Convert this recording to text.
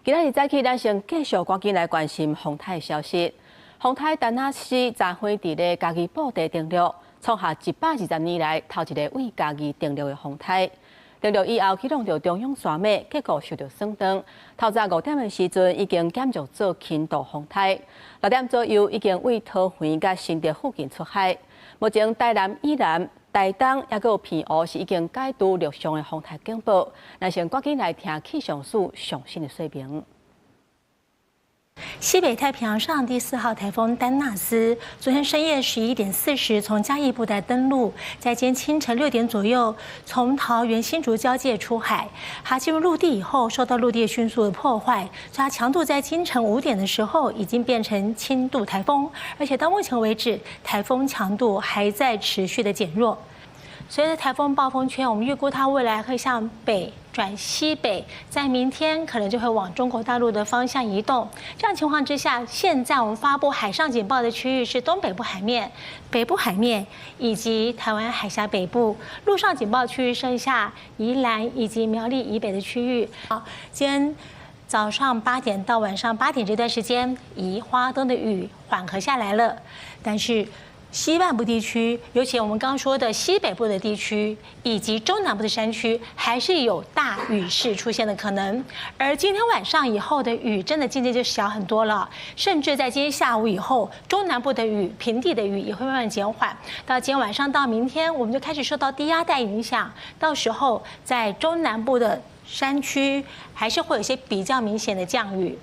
今仔日早起，咱先继续赶紧来关心风台消息。风台丹那市昨昏伫咧家己布地登陆，创下120年来头一个为家己登陆的风台。登陆以后启动着中央线尾，结果受到损伤。透早5点的时阵，已经减弱做轻度风台，6点左右已经为桃园甲新竹附近出海。目前台南以南、台东也有偏乌是已经解除陆上的风台警报。咱先赶紧来听气象署最新的说明。西北太平洋上第4号台风丹纳斯，昨天深夜11点40从嘉义布袋登陆，在今天清晨6点左右从桃园新竹交界出海。它进入陆地以后，受到陆地迅速的破坏，所以它强度在清晨5点的时候已经变成轻度台风，而且到目前为止，台风强度还在持续的减弱。随着台风暴风圈，我们预估它未来会向北转西北，在明天可能就会往中国大陆的方向移动。这样情况之下，现在我们发布海上警报的区域是东北部海面、北部海面以及台湾海峡北部。陆上警报区域剩下宜兰以及苗栗以北的区域。好，今天早上8点到晚上8点这段时间，宜花东的雨缓和下来了，但是西半部地区，尤其我们刚说的西北部的地区，以及中南部的山区，还是有大雨势出现的可能。而今天晚上以后的雨，真的渐渐就小很多了，甚至在今天下午以后，中南部的雨、平地的雨也会慢慢减缓。到今天晚上到明天，我们就开始受到低压带影响，到时候在中南部的山区，还是会有一些比较明显的降雨。